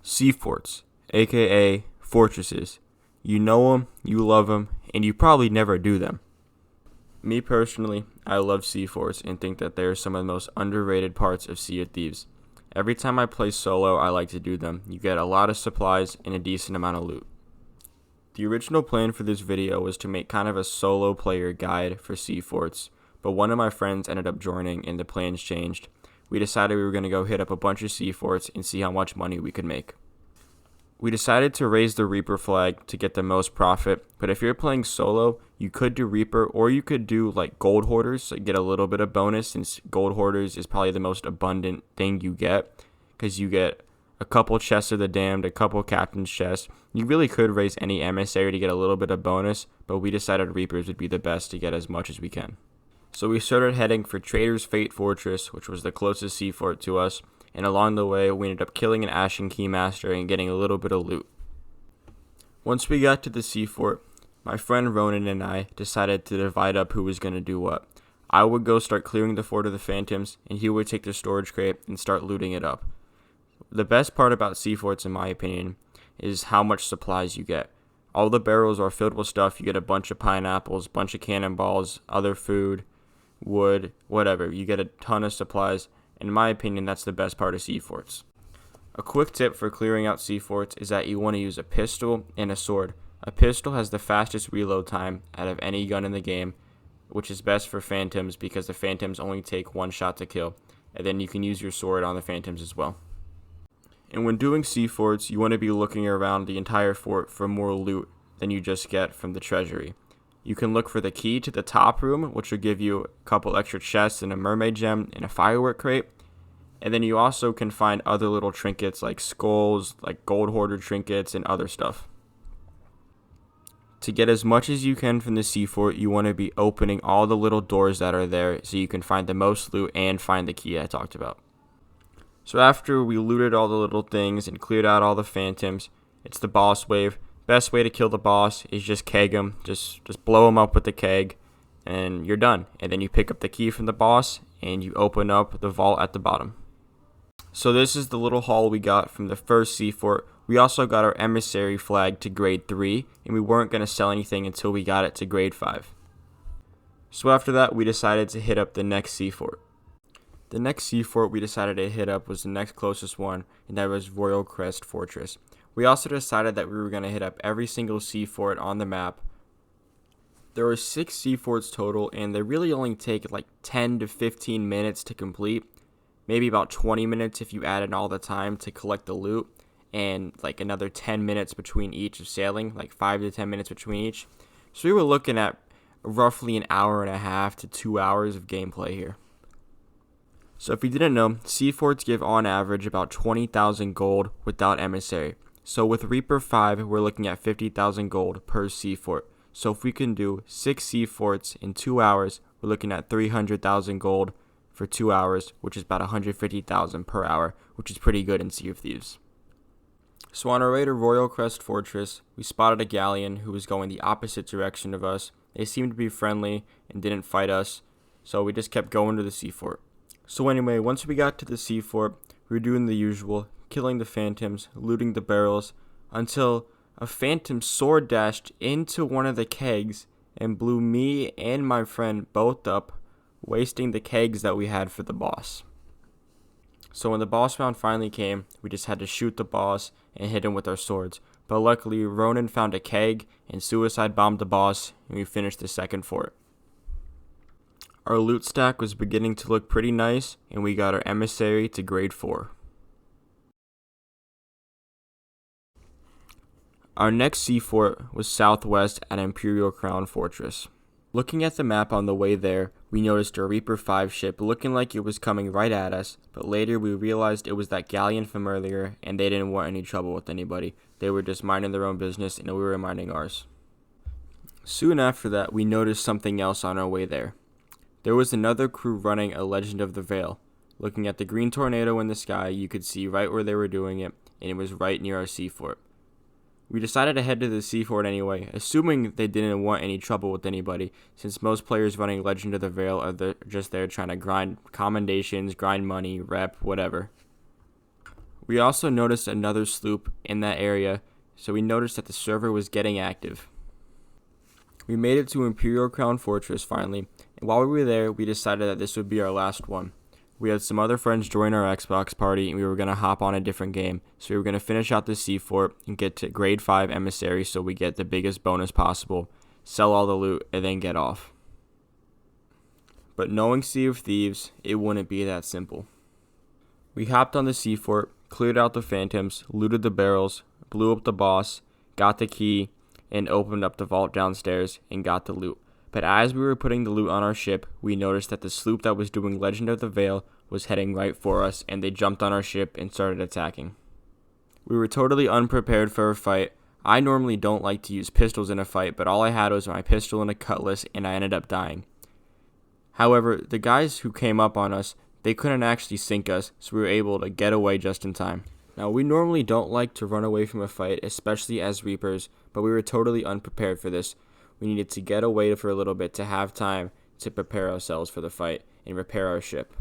Sea forts, aka fortresses. You know them, you love them, and you probably never do them. Me personally, I love sea forts and think that they are some of the most underrated parts of Sea of Thieves. Every time I play solo, I like to do them. You get a lot of supplies and a decent amount of loot. The original plan for this video was to make kind of a solo player guide for sea forts, but one of my friends ended up joining and the plans changed. We decided we were going to go hit up a bunch of sea forts and see how much money we could make. We decided to raise the Reaper flag to get the most profit, but if you're playing solo, you could do Reaper or you could do like gold hoarders, so get a little bit of bonus, since gold hoarders is probably the most abundant thing you get, because you get a couple chests of the damned, a couple captain's chests. You really could raise any emissary to get a little bit of bonus, but we decided Reapers would be the best to get as much as we can. So we started heading for Trader's Fate Fortress, which was the closest sea fort to us, and along the way we ended up killing an Ashen Keymaster and getting a little bit of loot. Once we got to the sea fort, my friend Ronan and I decided to divide up who was going to do what. I would go start clearing the Fort of the Phantoms, and he would take the storage crate and start looting it up. The best part about sea forts, in my opinion, is how much supplies you get. All the barrels are filled with stuff. You get a bunch of pineapples, bunch of cannonballs, other food, wood, whatever. You get a ton of supplies. In my opinion, that's the best part of sea forts. A quick tip for clearing out sea forts is that you want to use a pistol and a sword. A pistol has the fastest reload time out of any gun in the game, which is best for phantoms because the phantoms only take one shot to kill. And then you can use your sword on the phantoms as well. And when doing sea forts, you want to be looking around the entire fort for more loot than you just get from the treasury. You can look for the key to the top room, which will give you a couple extra chests and a mermaid gem and a firework crate. And then you also can find other little trinkets like skulls, like gold hoarder trinkets, and other stuff. To get as much as you can from the sea fort, you want to be opening all the little doors that are there so you can find the most loot and find the key I talked about. So after we looted all the little things and cleared out all the phantoms, it's the boss wave. Best way to kill the boss is just keg him. Just blow him up with the keg, and you're done. And then you pick up the key from the boss, and you open up the vault at the bottom. So this is the little haul we got from the first sea fort. We also got our emissary flag to grade 3, and we weren't going to sell anything until we got it to grade 5. So after that, we decided to hit up the next sea fort. The next sea fort we decided to hit up was the next closest one, and that was Royal Crest Fortress. We also decided that we were going to hit up every single sea fort on the map. There were 6 sea forts total, and they really only take like 10 to 15 minutes to complete. Maybe about 20 minutes if you add in all the time to collect the loot, and like another 10 minutes between each of sailing, like 5 to 10 minutes between each. So we were looking at roughly an hour and a half to 2 hours of gameplay here. So if you didn't know, sea forts give on average about 20,000 gold without emissary. So with Reaper 5, we're looking at 50,000 gold per sea fort. So if we can do 6 sea forts in 2 hours, we're looking at 300,000 gold for 2 hours, which is about 150,000 per hour, which is pretty good in Sea of Thieves. So on our way to Royal Crest Fortress, we spotted a galleon who was going the opposite direction of us. They seemed to be friendly and didn't fight us, so we just kept going to the sea fort. So anyway, once we got to the sea fort, we were doing the usual, killing the phantoms, looting the barrels, until a phantom sword dashed into one of the kegs and blew me and my friend both up, wasting the kegs that we had for the boss. So when the boss round finally came, we just had to shoot the boss and hit him with our swords. But luckily, Ronan found a keg and suicide bombed the boss, and we finished the second fort. Our loot stack was beginning to look pretty nice, and we got our emissary to grade 4. Our next sea fort was southwest at Imperial Crown Fortress. Looking at the map on the way there, we noticed a Reaper 5 ship looking like it was coming right at us, but later we realized it was that galleon from earlier, and they didn't want any trouble with anybody. They were just minding their own business, and we were minding ours. Soon after that, we noticed something else on our way there. There was another crew running a Legend of the Veil. Looking at the green tornado in the sky, you could see right where they were doing it, and it was right near our sea fort. We decided to head to the sea fort anyway, assuming they didn't want any trouble with anybody, since most players running Legend of the Veil are just there trying to grind commendations, grind money, rep, whatever. We also noticed another sloop in that area, so we noticed that the server was getting active. We made it to Imperial Crown Fortress finally, and while we were there, we decided that this would be our last one. We had some other friends join our Xbox party, and we were going to hop on a different game, so we were going to finish out the Sea Fort and get to Grade 5 Emissary so we get the biggest bonus possible, sell all the loot, and then get off. But knowing Sea of Thieves, it wouldn't be that simple. We hopped on the Sea Fort, cleared out the phantoms, looted the barrels, blew up the boss, got the key, and opened up the vault downstairs and got the loot. But as we were putting the loot on our ship, we noticed that the sloop that was doing Legend of the Veil was heading right for us, and they jumped on our ship and started attacking. We were totally unprepared for a fight. I normally don't like to use pistols in a fight, but all I had was my pistol and a cutlass, and I ended up dying. However, the guys who came up on us, they couldn't actually sink us, so we were able to get away just in time. Now, we normally don't like to run away from a fight, especially as Reapers, but we were totally unprepared for this. We needed to get away for a little bit to have time to prepare ourselves for the fight and repair our ship.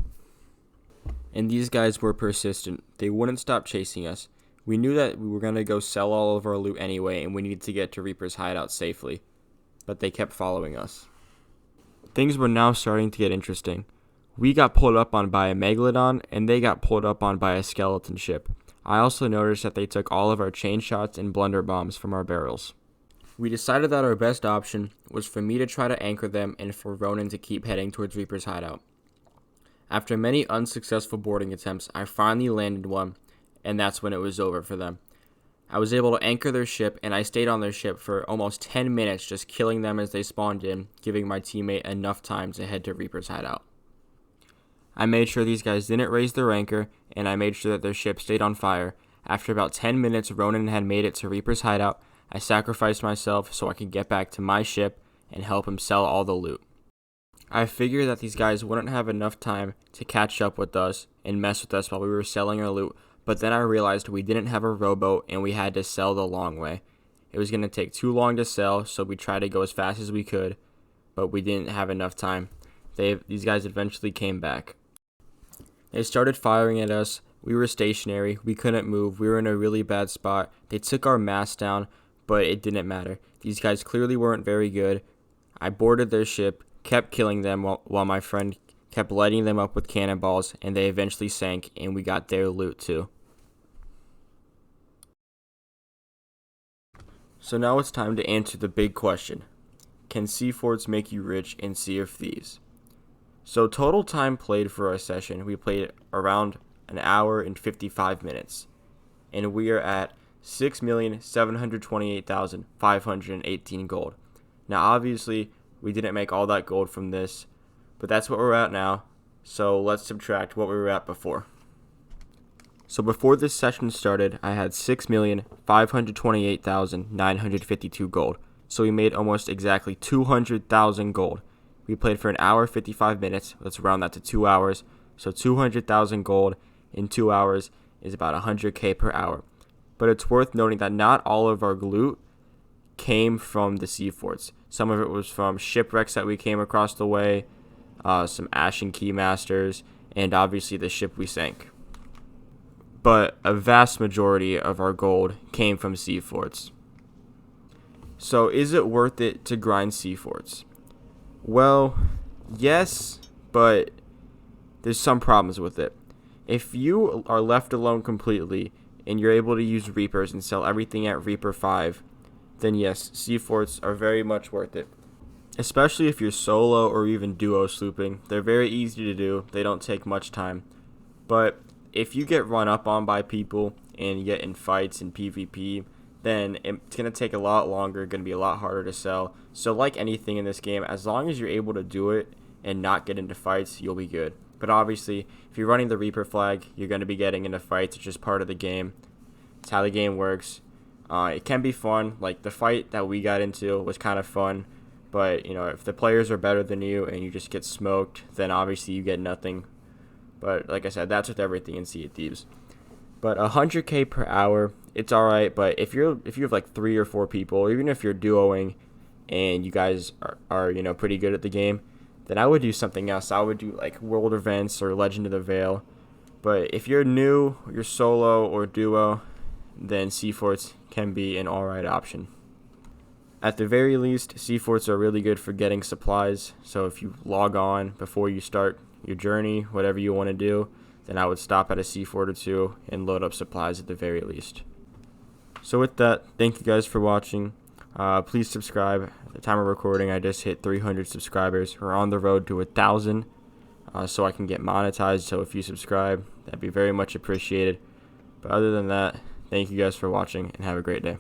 And these guys were persistent. They wouldn't stop chasing us. We knew that we were going to go sell all of our loot anyway, and we needed to get to Reaper's hideout safely. But they kept following us. Things were now starting to get interesting. We got pulled up on by a Megalodon, and they got pulled up on by a skeleton ship. I also noticed that they took all of our chain shots and blunder bombs from our barrels. We decided that our best option was for me to try to anchor them and for Ronan to keep heading towards Reaper's hideout. After many unsuccessful boarding attempts, I finally landed one, and that's when it was over for them. I was able to anchor their ship, and I stayed on their ship for almost 10 minutes just killing them as they spawned in, giving my teammate enough time to head to Reaper's hideout. I made sure these guys didn't raise their anchor, and I made sure that their ship stayed on fire. After about 10 minutes, Ronan had made it to Reaper's hideout. I sacrificed myself so I could get back to my ship and help him sell all the loot. I figured that these guys wouldn't have enough time to catch up with us and mess with us while we were selling our loot, but then I realized we didn't have a rowboat and we had to sell the long way. It was going to take too long to sell, so we tried to go as fast as we could, but we didn't have enough time. These guys eventually came back. They started firing at us. We were stationary. We couldn't move. We were in a really bad spot. They took our mast down, but it didn't matter. These guys clearly weren't very good. I boarded their ship, kept killing them while my friend kept lighting them up with cannonballs, and they eventually sank, and we got their loot too. So now it's time to answer the big question. Can Sea Forts make you rich in Sea of Thieves? So total time played for our session, we played around an hour and 55 minutes. And we are at 6,728,518 gold. Now obviously, we didn't make all that gold from this, but that's what we're at now. So let's subtract what we were at before. So before this session started, I had 6,528,952 gold. So we made almost exactly 200,000 gold. We played for an hour, 55 minutes. Let's round that to 2 hours. So 200,000 gold in 2 hours is about 100k per hour. But it's worth noting that not all of our loot came from the Sea Forts. Some of it was from shipwrecks that we came across the way, some Ashen Keymasters, and obviously the ship we sank. But a vast majority of our gold came from Sea Forts. So is it worth it to grind Sea Forts? Well, yes, but there's some problems with it. If you are left alone completely and you're able to use Reapers and sell everything at Reaper 5, then yes, Sea Forts are very much worth it. Especially if you're solo or even duo slooping. They're very easy to do. They don't take much time. But if you get run up on by people and you get in fights and PvP, then it's going to take a lot longer, going to be a lot harder to sell. So like anything in this game, as long as you're able to do it and not get into fights, you'll be good. But obviously, if you're running the Reaper flag, you're going to be getting into fights. It's just part of the game. It's how the game works. It can be fun. Like the fight that we got into was kind of fun. But, if the players are better than you and you just get smoked, then obviously you get nothing. But like I said, that's with everything in Sea of Thieves. But 100k per hour, it's alright. But if you have like 3 or 4 people, even if you're duoing and you guys are pretty good at the game, then I would do something else. I would do like world events or Legend of the Veil. But if you're new, you're solo or duo, then sea forts can be an alright option. At the very least, sea forts are really good for getting supplies. So if you log on before you start your journey, whatever you want to do, then I would stop at a sea fort or two and load up supplies at the very least. So with that, thank you guys for watching. Please subscribe. At the time of recording, I just hit 300 subscribers. We're on the road to 1,000, so I can get monetized. So if you subscribe, that'd be very much appreciated. But other than that, thank you guys for watching and have a great day.